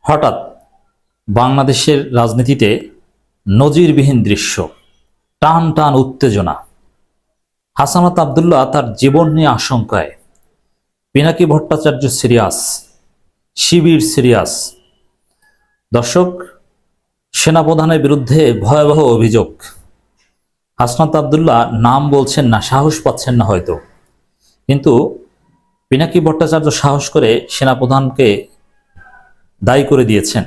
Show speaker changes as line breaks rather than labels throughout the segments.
হঠাৎ বাংলাদেশের রাজনীতিতে নজিরবিহীন দৃশ্য, টান টান উত্তেজনা। হাসানাত আব্দুল্লাহ তার জীবন নিয়ে আশঙ্কায়, পিনাকি ভট্টাচার্য সিরিয়াস, শিবির সিরিয়াস। দর্শক, সেনাপ্রধানের বিরুদ্ধে ভয়াবহ অভিযোগ। হাসনাত আব্দুল্লাহ নাম বলছেন না, সাহস পাচ্ছেন না হয়তো, কিন্তু পিনাকি ভট্টাচার্য সাহস করে সেনাপ্রধানকে দায়ী করে দিয়েছেন।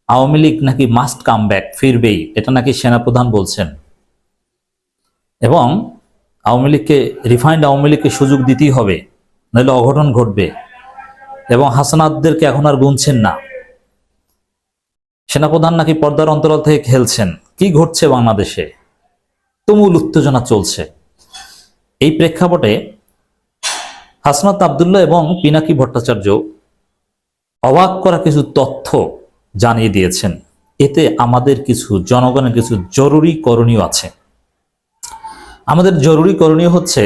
আওয়ামী লীগ নাকি মাস্ট কাম ব্যাক, ফিরবেই, এটা নাকি সেনাপ্রধান বলছেন। এবং আওয়ামী লীগকে, রিফাইন্ড আওয়ামী লীগকে সুযোগ দিতেই হবে, নইলে অঘটন ঘটবে। এবং হাসানাতদেরকে এখন আর গুনছেন না। সেনাপ্রধান নাকি পর্দার অন্তরাল থেকে খেলছেন। কি ঘটছে বাংলাদেশে? তুমুল উত্তেজনা চলছে। এই প্রেক্ষাপটে হাসনাত আব্দুল্লাহ এবং পিনাকি ভট্টাচার্য অবাক করা কিছু তথ্য জানিয়ে দিয়েছেন। এতে আমাদের কিছু, জনগণের কিছু জরুরি করণীয় আছে। আমাদের জরুরি করণীয় হচ্ছে,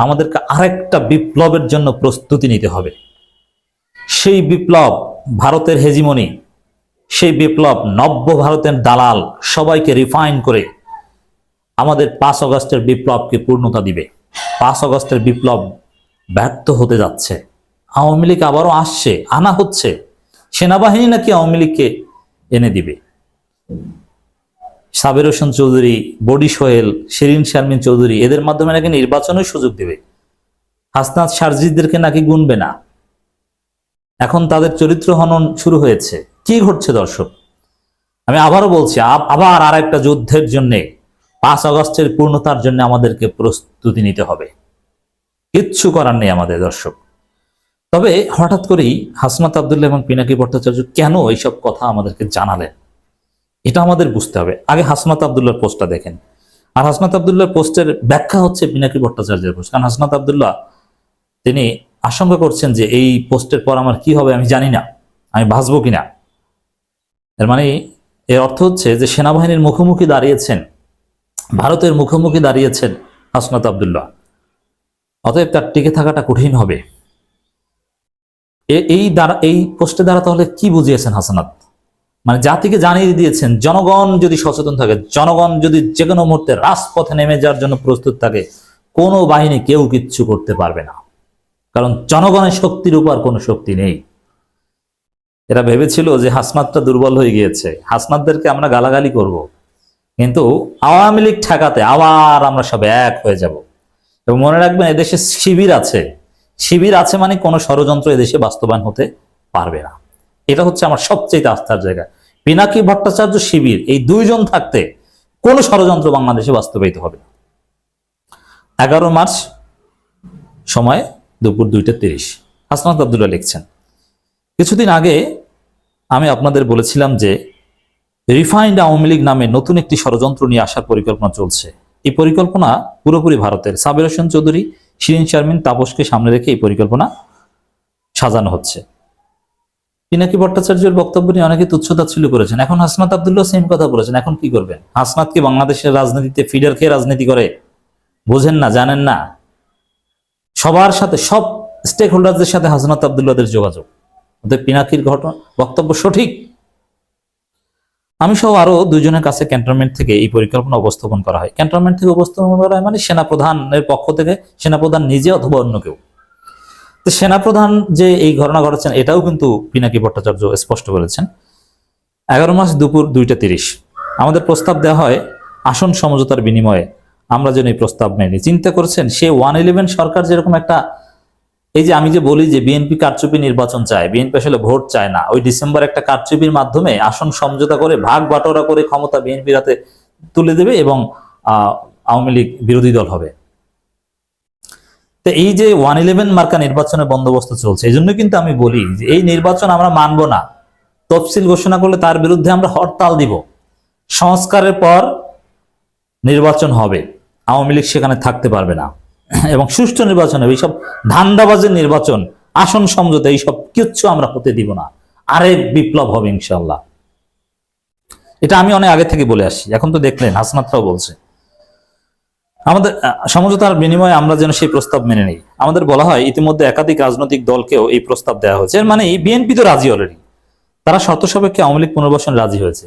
আমাদেরকে আরেকটা বিপ্লবের জন্য প্রস্তুতি নিতে হবে। সেই বিপ্লব ভারতের হেজিমনি, সেই বিপ্লব নব্য ভারতের দালাল সবাইকে রিফাইন করে আমাদের 5 আগস্টের বিপ্লবকে পূর্ণতা দিবে। 5 আগস্টের বিপ্লব ব্যর্থ হতে যাচ্ছে। আওয়ামী লীগ আবারও আসছে, আনা হচ্ছে। সেনাবাহিনী নাকি আওয়ামী লীগকে এনে দিবে। সাবের হোসেন চৌধুরী, বডি সোহেল, শিরিন শারমিন চৌধুরী, এদের মাধ্যমে নাকি নির্বাচনের সুযোগ দেবে। হাসনাত সার্জিদেরকে নাকি গুনবে না। এখন তাদের চরিত্র হনন শুরু হয়েছে। কি ঘটছে দর্শক? আমি আবারও বলছি, আবার আর একটা যুদ্ধের জন্য, 5 আগস্টের পূর্ণতার জন্য আমাদেরকে প্রস্তুতি নিতে হবে। কিচ্ছু করার নেই আমাদের দর্শক। তবে হঠাৎ করেই হাসনাত আব্দুল্লাহ এবং পিনাকি ভট্টাচার্য কেন এইসব কথা আমাদেরকে জানালেন, এটা আমাদের বুঝতে হবে। আগে হাসনাত আব্দুল্লাহর পোস্টটা দেখেন। আর হাসনাত আব্দুল্লাহর পোস্টের ব্যাখ্যা হচ্ছে পিনাকি ভট্টাচার্যের পোস্ট। কারণ হাসনাত আব্দুল্লাহ তিনি আশঙ্কা করছেন যে এই পোস্টের পর আমার কি হবে আমি জানি না, আমি বাঁচবো কিনা। এর মানে, এর অর্থ হচ্ছে যে সেনাবাহিনীর মুখোমুখি দাঁড়িয়েছেন, ভারতের মুখোমুখি দাঁড়িয়েছেন হাসনাত আব্দুল্লাহ। অতএব তার টিকে থাকাটা কঠিন হবে। এই পোস্টের দ্বারা তাহলে কি বুঝিয়েছেন হাসনাত? মানে জাতিকে জানিয়ে দিয়েছেন, জনগণ যদি সচেতন থাকে, জনগণ যদি যে কোনো মুহূর্তে রাজপথে নেমে যাওয়ার জন্য প্রস্তুত থাকে, কোনো বাহিনী কেউ কিচ্ছু করতে পারবে না। কারণ জনগণের শক্তির উপর কোনো শক্তি নেই। এরা ভেবেছিল যে হাসনাতটা দুর্বল হয়ে গিয়েছে, হাসনাতদেরকে আমরা গালাগালি করব, কিন্তু আওয়ামী লীগ ঠেকাতে আবার আমরা সব এক হয়ে যাব। এবং মনে রাখবেন, এদেশে শিবির আছে। শিবির আছে মানে কোনো ষড়যন্ত্র এদেশে বাস্তবায়ন হতে পারবে না। এটা হচ্ছে আমার সবচেয়ে আস্থার জায়গা। পিনাকি ভট্টাচার্য, শিবির, এই দুইজন থাকতে কোনো ষড়যন্ত্র বাংলাদেশে বাস্তবায়িত হবে না। 11 মার্চ, সময় দুপুর 2:30, হাসনাত আব্দুল্লাহ লিখছেন, কিছুদিন আগে আমি আপনাদের বলেছিলাম যে রিফাইন্ড আওয়ামী লীগ নামে নতুন একটি ষড়যন্ত্র নিয়ে আসার পরিকল্পনা চলছে। এই পরিকল্পনা পুরোপুরি ভারতের। সাবের হোসেন চৌধুরী, শিরিন শারমিন, তাপসকে সামনে রেখে এই পরিকল্পনা সাজানো হচ্ছে। পিনাকি ভট্টাচার্যের বক্তব্য নিয়ে অনেকে তুচ্ছতাচ্ছিল্য করেছেন। এখন হাসনাত আব্দুল্লাহ সেম কথা বলেছেন। এখন কি করবেন? হাসনাত কি বাংলাদেশের রাজনীতিতে ফিডার খেয়ে রাজনীতি করে? বোঝেন না, জানেন না? সবার সাথে, সব স্টেক হোল্ডারদের সাথে হাসনাত আব্দুল্লাহদের যোগাযোগ। ওদের পিনাকির বক্তব্য সঠিক। আমি সহ আরো 2 জনের কাছে ক্যান্টনমেন্ট থেকে এই পরিকল্পনা উপস্থাপন করা হয়। ক্যান্টনমেন্ট থেকে উপস্থাপন করা হয় মানে সেনাপ্রধানের পক্ষ থেকে, সেনাপ্রধান নিজে অথবা অন্য কেউ। তো সেনাপ্রধান যে এই ঘটনা ঘটাচ্ছেন, এটাও কিন্তু পিনাকি ভট্টাচার্য স্পষ্ট করেছেন। 11 মার্চ দুপুর 2:30 আমাদের প্রস্তাব দেওয়া হয় আসন সমঝোতার বিনিময়ে আমরা যেন এই প্রস্তাব মেনে। চিন্তা করছেন, সে 111 সরকার যেরকম একটা, এই যে আমি যে বলি যে বিএনপি কারচুপি নির্বাচন চায়, বিএনপি আসলে ভোট চায় না, ওই ডিসেম্বর একটা কারচুপির মাধ্যমে আসন সমঝোতা করে, ভাগ বাটোয়ারা করে ক্ষমতা বিএনপির হাতে তুলে দেবে এবং আওয়ামী লীগ বিরোধী দল হবে। তো এই যে 111 মার্কা নির্বাচনের বন্দোবস্ত চলছে, এই জন্য কিন্তু আমি বলি যে এই নির্বাচন আমরা মানব না। তফসিল ঘোষণা করলে তার বিরুদ্ধে আমরা হরতাল দিব। সংস্কারের পর নির্বাচন হবে, আওয়ামী লীগ সেখানে থাকতে পারবে না, এবং সুষ্ঠু নির্বাচন হবে। এইসব ধান্দাবাজের নির্বাচন, আসন সমঝোতা, এইসব কিচ্ছু আমরা হতে দিব না। আরেক বিপ্লব হবে ইনশাল্লাহ। এটা আমি অনেক আগে থেকে বলে আসছি। এখন তো দেখলেন হাসনাতরাও বলছে। আমাদের সমঝোতার বিনিময়ে আমরা যেন সেই প্রস্তাব মেনে নিই। আমাদের বলা হয় ইতিমধ্যে একাধিক রাজনৈতিক দলকেও এই প্রস্তাব দেওয়া হয়েছে। এর মানে বিএনপি তো রাজি অলরেডি। তারা শর্ত সাপেক্ষে আওয়ামী লীগ পুনর্বাসন রাজি হয়েছে।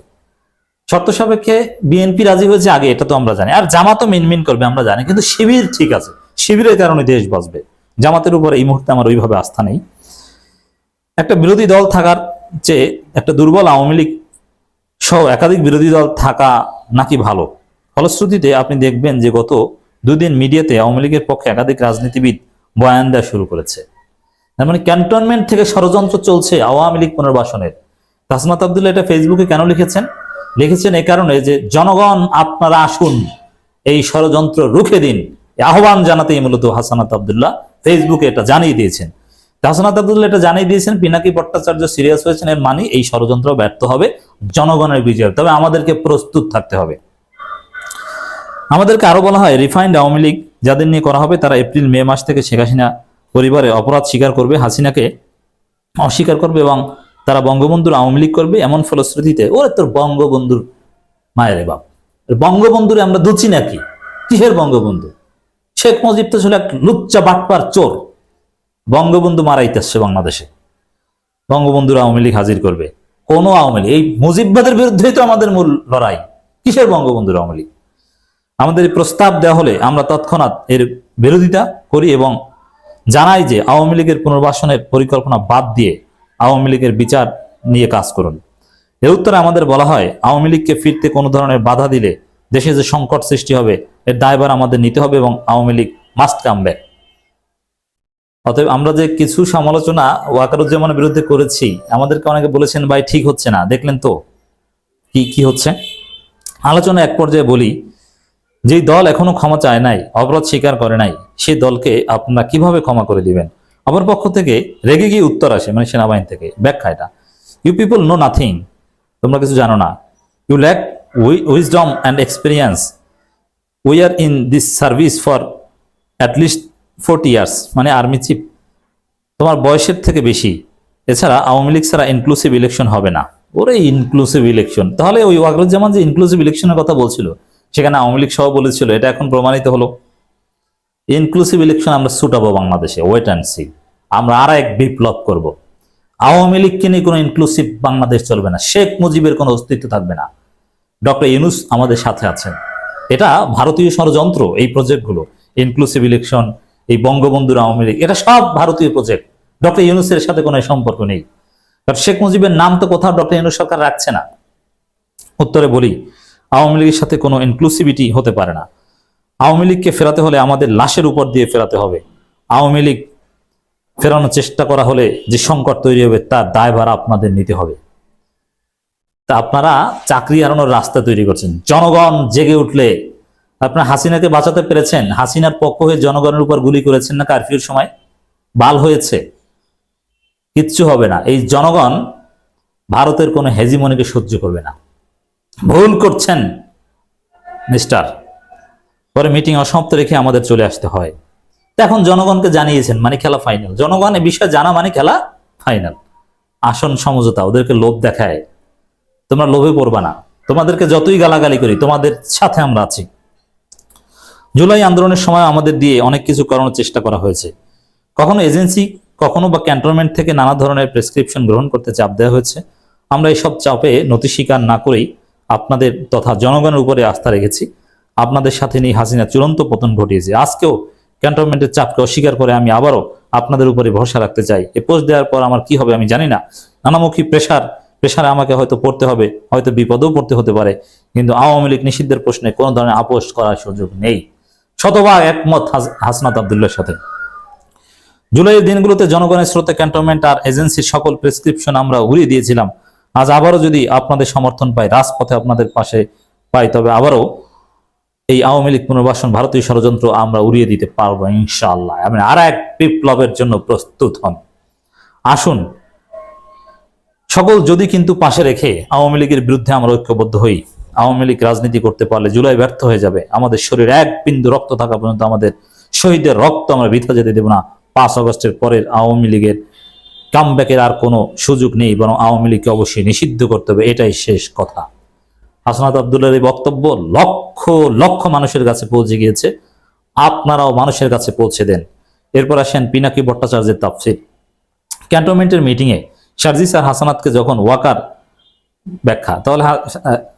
শর্ত সাপেক্ষে বিএনপি রাজি হয়েছে আগে, এটা তো আমরা জানি, আর জামাতও মিনমিন করবে আমরা জানি, কিন্তু শিবির ঠিক আছে, শিবিরের কারণে দেশ বাঁচবে। জামাতের উপর এই মুহূর্তে আমার ওইভাবে আস্থা নেই। একটা বিরোধী দল থাকার চেয়ে একটা দুর্বল আওয়ামী লীগ সহ একাধিক বিরোধী দল থাকা নাকি ভালো। ফলশ্রুতিতে আপনি দেখবেন যে গত দুদিন মিডিয়াতে আওয়ামী লীগের পক্ষে একাধিক রাজনীতিবিদ বয়ান দেওয়া শুরু করেছে। তার মানে ক্যান্টনমেন্ট থেকে ষড়যন্ত্র চলছে আওয়ামী লীগ পুনর্বাসনের। হাসনাত আব্দুল্লাহ এটা ফেসবুকে কেন লিখেছেন? লিখেছেন এই কারণে যে জনগণ আপনারা আসুন, এই ষড়যন্ত্র রুখে দিন, আহ্বান জানাতেই মূলত হাসনাত আব্দুল্লাহ ফেসবুকে এটা জানিয়ে দিয়েছেন। হাসনাত আব্দুল্লাহ এটা জানিয়ে দিয়েছেন, পিনাকি ভট্টাচার্য সিরিয়াস হয়েছেন, এর মানে এই ষড়যন্ত্র ব্যর্থ হবে, জনগণের বিজয়। তবে আমাদেরকে প্রস্তুত থাকতে হবে। আমাদেরকে আরো বলা হয়, রিফাইন্ড আওয়ামী লীগ যাদের নিয়ে করা হবে তারা এপ্রিল মে মাস থেকে শেখ হাসিনা পরিবারে অপরাধ স্বীকার করবে, হাসিনাকে অস্বীকার করবে এবং তারা বঙ্গবন্ধুর আওয়ামী লীগ করবে। এমন ফলশ্রুতিতে ওরে তোর বঙ্গবন্ধুর মায়ের বাপ, বঙ্গবন্ধুরে আমরা দুচি নাকি? কিসের বঙ্গবন্ধু? শেখ মুজিব তো ছিল এক লুচ্চা বাটপার চোর। বঙ্গবন্ধু মারাইতেছে বাংলাদেশে, বঙ্গবন্ধুর আওয়ামী লীগ হাজির করবে। কোন আওয়ামী লীগ? এই মুজিববাদের বিরুদ্ধেই তো আমাদের মূল লড়াই। কিসের বঙ্গবন্ধুর আওয়ামী লীগ? আমাদের এই প্রস্তাব দেওয়া হলে আমরা তৎক্ষণাৎ এর বিরোধিতা করি এবং জানাই যে আওয়ামী লীগের পুনর্বাসনের পরিকল্পনা বাদ দিয়ে আওয়ামী লীগের বিচার নিয়ে কাজ করুন। এর উত্তরে আমাদের বলা হয়, আওয়ামী লীগকে ফিরতে কোনো ধরনের বাধা দিলে দেশে যে সংকট সৃষ্টি হবে এর দায়ভার আমাদের নিতে হবে এবং Awami League must come back. অতএব আমরা যে কিছু সমালোচনা ওয়াকারুজ্জামানের বিরুদ্ধে করেছি, আমাদেরকে অনেকে বলেছেন ভাই ঠিক হচ্ছে না, দেখলেন তো কি হচ্ছে। আলোচনা এক পর্যায়ে বলি, যেই দল এখনো ক্ষমা চায় নাই, অপরাধ স্বীকার করে নাই, সেই দলকে আপনারা কিভাবে ক্ষমা করে দিবেন? অপর পক্ষ থেকে রেগে গিয়ে উত্তর আসে, মানে সেনাবাহিনী থেকে ব্যাখ্যা এটা, ইউ পিপল নো নাথিং, তোমরা কিছু জানো না, you lack wisdom and experience, we are in this service for at least 40 years, মানে আর্মি চিফ, তোমার বয়সের থেকে বেশি। এছাড়া আওয়ামী লীগ ছাড়া ইনক্লুসিভ ইলেকশন হবে না। ওরে ইনক্লুসিভ ইলেকশন, তাহলে ওই ওয়াকারুজ্জামান যে ইনক্লুসিভ ইলেকশনের কথা বলছিল সেখানে আওয়ামী লীগ সহ বলেছিল, এটা এখন প্রমাণিত হলো। ইনক্লুসিভ ইলেকশন আমরা ছুটাবো বাংলাদেশে, ওয়েট অ্যান্ড সি। আমরা আর এক বিপ্লব করব। আওয়ামী লীগকে নিয়ে কোনো ইনক্লুসিভ বাংলাদেশ চলবে না, শেখ মুজিবের কোনো অস্তিত্ব থাকবে না। ডক্টর ইউনূস আমাদের সাথে আছেন। এটা ভারতীয় ষড়যন্ত্র, এই প্রজেক্টগুলো, ইনক্লুসিভ ইলেকশন, এই বঙ্গবন্ধুর আওয়ামী লীগ, এটা সব ভারতীয় প্রজেক্ট। ডক্টর ইউনূসের সাথে কোনো সম্পর্ক নেই। কারণ শেখ মুজিবের নাম তো কোথাও ডক্টর ইউনূস সরকার রাখছে না। উত্তরে বলি, আওয়ামী লীগের সাথে কোনো ইনক্লুসিভিটি হতে পারে না। আওয়ামী লীগকে ফেরাতে হলে আমাদের লাশের উপর দিয়ে ফেরাতে হবে। আওয়ামী লীগ ফেরানোর চেষ্টা করা হলে যে সংকট তৈরি হবে তার দায়ভার আপনাদের নিতে হবে। তা আপনারা চাকরি হারানোর রাস্তা তৈরি করছেন। জনগণ জেগে উঠলে, আপনারা হাসিনাকে বাঁচাতে পেরেছেন, হাসিনার পক্ষ হয়ে জনগণের উপর গুলি করেছেন না কারফিউর সময়? বাল হয়েছে, কিচ্ছু হবে না। এই জনগণ ভারতের কোনো হেজিমনিকে সহ্য করবে না। ভুল করছেন মিস্টার। পরে মিটিং অসমাপ্ত রেখে আমাদের চলে আসতে হয়। এখন জনগণকে জানিয়েছেন মানে খেলা ফাইনাল। জনগণ এই বিষয়ে জানা মানে খেলা ফাইনাল। আসন সমঝোতা, ওদেরকে লোভ দেখায়, তোমরা লোভে পড়বা না। তোমাদেরকে যতই গালাগালি করি, তোমাদের সাথে আমরা আছি। জুলাই আন্দোলনের সময় আমাদের দিয়ে অনেক কিছু করানোর চেষ্টা করা হয়েছে। কখনো এজেন্সি, কখনো বা ক্যান্টনমেন্ট থেকে নানা ধরনের প্রেসক্রিপশন গ্রহণ করতে চাপ দেওয়া হয়েছে। আমরা এইসব চাপে নতি স্বীকার না করেই আপনাদের তথা জনগণের উপরে আস্থা রেখেছি। আপনাদের সাথে নিয়ে হাসিনা চূড়ান্ত পতন ঘটিয়েছে। আজকেও ক্যান্টনমেন্টের চাপকে অস্বীকার করে আমি আবারও আপনাদের উপরে ভরসা রাখতে চাই। এ পোস্ট দেওয়ার পর আমার কি হবে আমি জানি না। নানামুখী প্রেশারে আমাকে হয়তো পড়তে হবে, হয়তো বিপদেও পড়তে হতে পারে, কিন্তু আওয়ামী লীগ নিষিদ্ধের প্রশ্নে কোনো ধরনের আপোষ করার সুযোগ নেই। শতভাগ একমত হাসনাত আব্দুল্লাহর সাথে। জুলাইয়ের দিনগুলোতে জনগণের স্রোতে ক্যান্টনমেন্ট আর এজেন্সির সকল প্রেসক্রিপশন আমরা উড়িয়ে দিয়েছিলাম। আজ আবারও যদি আপনাদের সমর্থন পাই, রাজপথে আপনাদের পাশে পাই, তবে আবারও এই আওয়ামী লীগ পুনর্বাসন, ভারতীয় ষড়যন্ত্র আমরা উড়িয়ে দিতে পারবো ইনশাআল্লাহ। আমি আর এক বিপ্লবের জন্য প্রস্তুত হন। আসুন সকল যদি কিন্তু পাশে রেখে আওয়ামী লীগের বিরুদ্ধে আমরা ঐক্যবদ্ধ হই। আওয়ামী লীগ রাজনীতি করতে পারলে জুলাই ব্যর্থ হয়ে যাবে। আমাদের শরীরে এক বিন্দু রক্ত থাকা পর্যন্ত আমাদের শহীদের রক্ত আমরা বৃথা যেতে দেব না। 5 আগস্টের পরের আওয়ামী লীগের কামব্যাকের আর কোনো সুযোগ নেই, বরং আওয়ামী লীগকে অবশ্যই নিষিদ্ধ করতে হবে, এটাই শেষ কথা। হাসনাত আব্দুল্লাহর এই বক্তব্য লক্ষ লক্ষ মানুষের কাছে পৌঁছে গিয়েছে। আপনারাও মানুষের কাছে পৌঁছে দেন। এরপর আসেন পিনাকি ভট্টাচার্যের তাফসীর। ক্যান্টনমেন্টের মিটিংয়ে সার্জিস আর হাসানাতকে যখন ওয়াকার ব্যাখ্যা, তাহলে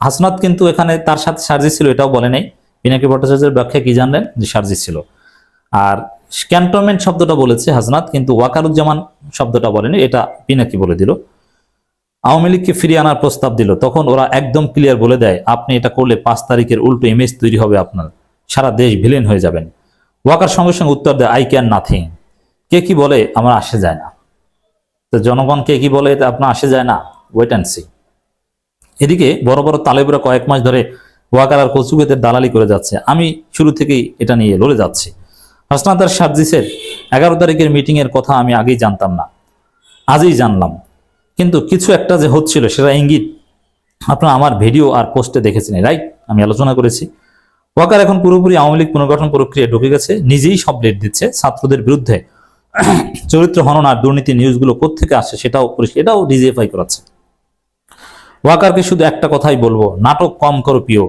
হাসনাত কিন্তু এখানে তার সাথে সার্জিস ছিল এটাও বলে নাই। পিনাকি ভট্টাচার্যের ব্যাখ্যা কি জানলেন, যে সার্জিস ছিল। আর ক্যান্টনমেন্ট শব্দটা বলেছে হাসনাত, কিন্তু ওয়াকারুজ্জামান শব্দটা বলেনি, এটা পিনাকি বলে দিল। আওয়ামী লীগকে ফিরিয়ে আনার প্রস্তাব দিল, তখন ওরা একদম ক্লিয়ার বলে দেয় আপনি এটা করলে 5 তারিখের উল্টো ইমেজ তৈরি হবে আপনার, সারা দেশ ভিলেন হয়ে যাবেন। ওয়াকার সঙ্গে সঙ্গে উত্তর দেয় আই ক্যান নাথিং। কে কি বলে আমার আসে যায় না। তো জনগণ কে কি বলে এটা আপনার আসে যায় না, ওয়েট অ্যান্ড সি। এদিকে বড় বড় তালেবরা কয়েক মাস ধরে ওয়াকার আর কচুকেদের দালালি করে যাচ্ছে। আমি শুরু থেকেই এটা নিয়ে লড়ে যাচ্ছি। হাসনাত আর সার্জিসের 11 তারিখের মিটিং এর কথা আমি আগেই জানতাম না, আজই জানলাম। কিন্তু কিছু একটা যে হচ্ছিল সেটা ইঙ্গিত আপনারা আমার ভিডিও আর পোস্টে দেখেছেন, রাইট? আমি আলোচনা করেছি। ওয়াকার এখন পুরোপুরি আওয়ামী লীগ পুনর্গঠন প্রক্রিয়ায় ঢুকে গেছে, নিজেই সব লেট দিচ্ছে। ছাত্রদের বিরুদ্ধে চরিত্র হনন আর দুর্নীতি নিউজগুলো কোত্থেকে আসছে এটাও ডিজিএফআই করাচ্ছে। ওয়াকারকে শুধু একটা কথাই বলবো, নাটক কম করো প্রিয়।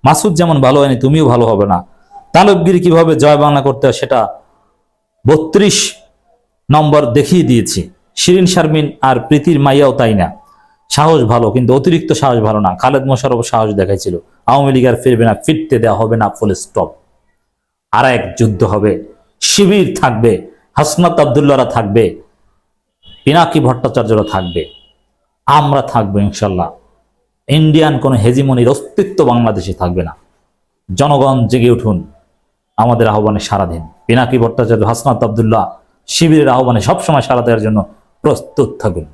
মাসুদ যেমন ভালো হয়নি তুমিও ভালো হবে না। তালবগিরি কিভাবে জয় বাংলা করতে হয় সেটা 32 নম্বর দেখিয়ে দিয়েছি। শিরিন শারমিন আর প্রীতির মাইয়াও তাই না। সাহস ভালো, কিন্তু অতিরিক্ত সাহস ভালো না। খালেদ মোশাররফ সাহস দেখাইছিল। আওয়ামী লীগ আর ফিরবে না, ফিরতে দেওয়া হবে না, ফুল স্টপ। আর এক যুদ্ধ হবে, শিবির থাকবে, হাসনাত আব্দুল্লাহরা থাকবে, পিনাকি ভট্টাচার্যরা থাকবে, আমরা থাকবো ইনশাল্লাহ। ইন্ডিয়ান কোন হেজিমনির অস্তিত্ব বাংলাদেশে থাকবে না। জনগণ জেগে উঠুন, আমাদের আহ্বানে সাড়া দিন। পিনাকি ভট্টাচার্য, হাসনাত আব্দুল্লাহ শিবিরের আহ্বানে সবসময় সাড়া দেওয়ার জন্য প্রস্তুত থাকুন।